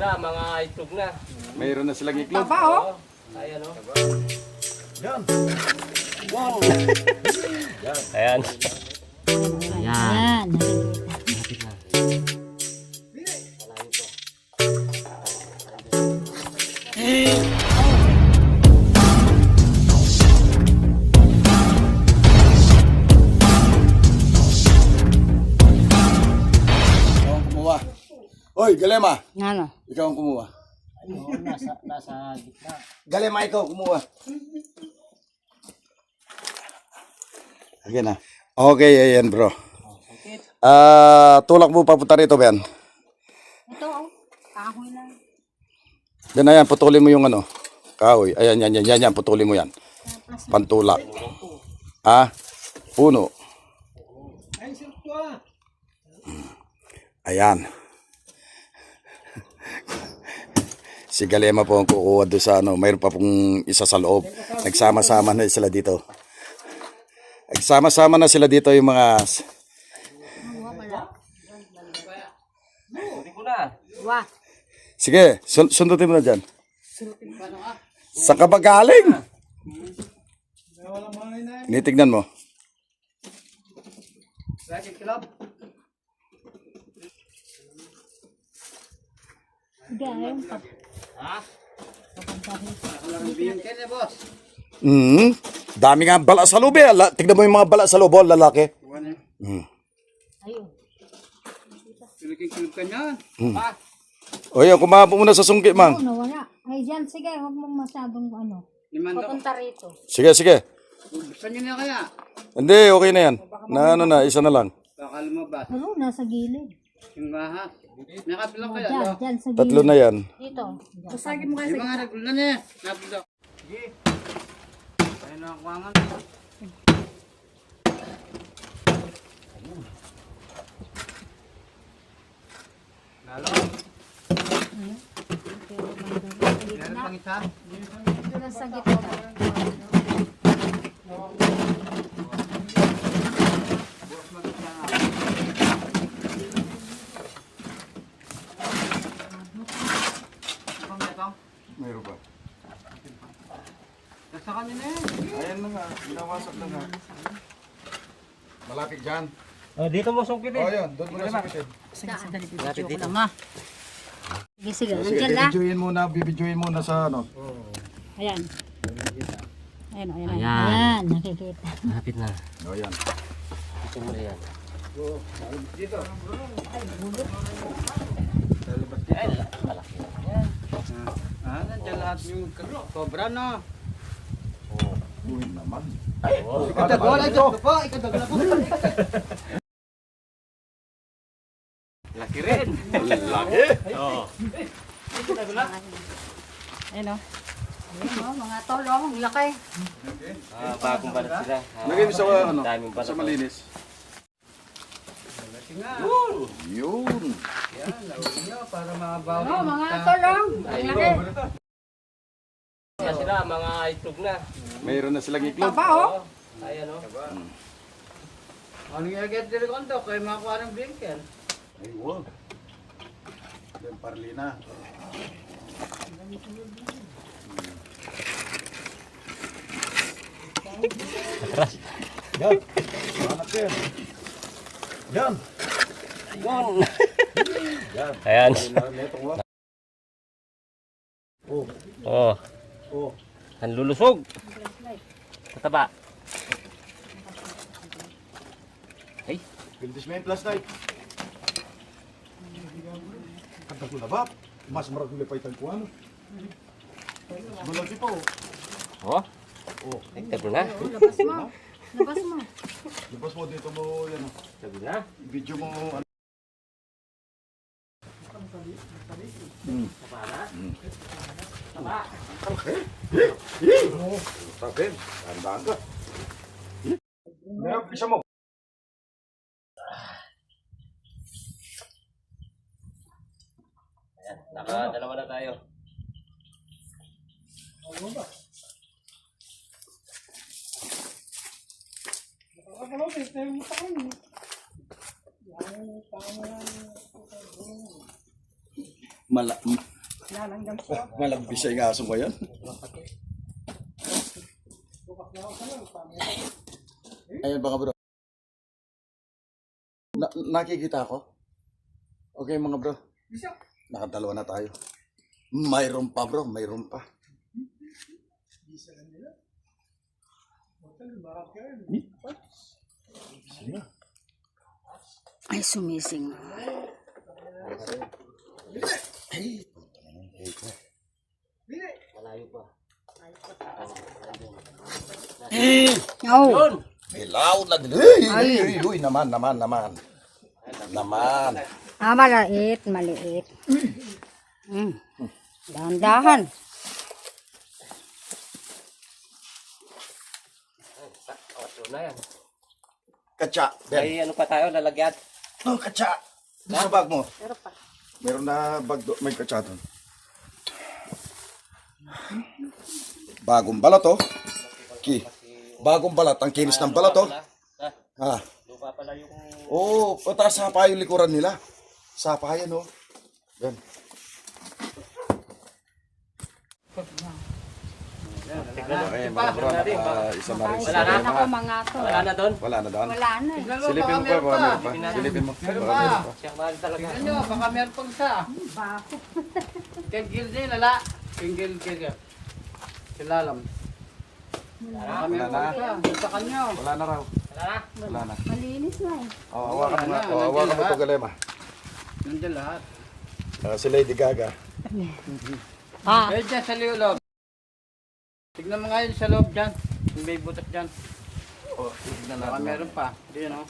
sila, mga itlog na. Mayroon na silang iklog. Taba, oh. Ayan o. Yan. Wow! Ayan. Ayan. Malapit na. Ikaw ang kumuha. Hoy, Galema. Ano? Ikaw ang kumuha. Nasa gitna. Galema, ikaw kumuha. Okay na. Okay, ayan bro. Tulak mo papunta rito, Ben. Ito, oh. Kahoy lang. Ben, ayan, putulin mo yung ano. Kahoy. Ayan, yan, putulin mo yan. Pantulak. Puno. Ayan. Si Galema po ang kukuha doon sa ano. Mayroon pa pong isa sa loob. Nagsama-sama na sila dito. Nagsama-sama na sila dito yung mga... Hindi ko na. Wah. Sige, sundutin mo na dyan. Sa kabagaling. Nitignan mo. Gayong pa. Dami nga bala sa loob eh. Tignan mo yung mga bala sa loob, lalaki. Ayun. Kilog ka niyan. O yan, kumaha po muna sa sungki, mang. Ano, wala. Ay, dyan, sige. Huwag mong masyadong ano. Papunta rito. Sige. Gusto niyo na kaya? Hindi, okay na yan. Na ano na, isa na lang. Baka lumabas. Ano, nasa gilid. Yung baha. Nakapilang kaya. Dyan, sa gilid. Tatlo na yan. Dito. Sasagin mo kayo sa mga nagulan na eh. Napila. Sige. Kaya na akuangan. Lalo. Meron pang isa? Dito lang sa gitna. Mayroon ba? Nasa kanya na eh. Ayan na nga, binawasak na nga. Malapit dyan. Dito mo sungkit O yun, doon mo na sumitin. Lapit dito. Sige, sige. Sige, Nandiyan lang. bibidyoin muna sa ano. Ayan. Ayan, nakikita. Lapit na. O yan. Dito mo na yan. Dito. Ay, malaki na yan. Nandiyan lahat yung cobra no. Uy naman. Ikadagol, ikadagol po. Laki rin. Laki. Oo. Ayun o. Mga tolong, laki. Bagong balat sila. Lagay mo sa ano, Daming balat. sa malinis. Yun. Yan, lawin nyo para mabawi. Mga tolong. Laki. Sila, mga itlog na. Mayroon na silang iklog. Taba, oh. Ayan o. Ano yung agad dito kondo? Kaya makakuha ng blinker. Ay, wow. Yung parlina. Yan. Anak yan. Yan. Ayan. Netong wak. Oh. Oh. Ang lulusog. Kataba. Ay. Pintis mo yung plastic. Kanta ko na ba? Mas marag nila pa itang kuha, no? Mas malaki pa, oh. Oh. Oh. Ay, tago na. Labas mo. Labas mo. Labas mo dito mo, yan, oh. Tago na. Video mo, ano. Taba na. Taba. Sabi, tandaan ka. Meron, isa mo. Ayan, nakadalawa na tayo. Malambis siya yung aso ko yan. Ayan mga bro. Nakikita ko? Okay mga bro. Nakadalawa na tayo. Mayroon pa bro, mayroon pa. Ay, sumising. Ay, Oh, dilaw na dilaw. Uy, naman. maliit, maliit. Dahan-dahan. Katsa. Ben. May ano pa tayo, lalagyan. Oh, katsa. Doon sa bag mo. Meron na bag doon. May katsa doon. Bagong balat oh. Bagong balat. Ang kinis ng balat oh. Ha. Lupa pala yung... Oo, pataas sapa yung likuran nila. Sapa yan oh. Yan. Okay, mga bro. Isa na rin. Wala na? Ako mga to. Wala na doon? Wala na doon. Wala na eh. Silipin mo pa, baka meron pa. Silipin mo. Baka meron pa. Siya mahal talaga. Tingnan nyo, baka meron pang isa. Bako. Kengil din, lala. Kengil. Silalam. Baka meron pang isa. Sa kanyo. Wala na raw. Wala na? Wala na. Malinis na eh. Oh, hawakan mo nga. Oh, hawakan mo ito, Galema. Nandiyan lahat. Si Lady Gaga. Eh, dyan sa loob. Tignan mo nga yun sa loob dyan. Yung may butas dyan. Oh, tignan Baka natin. meron pa. Diyan o.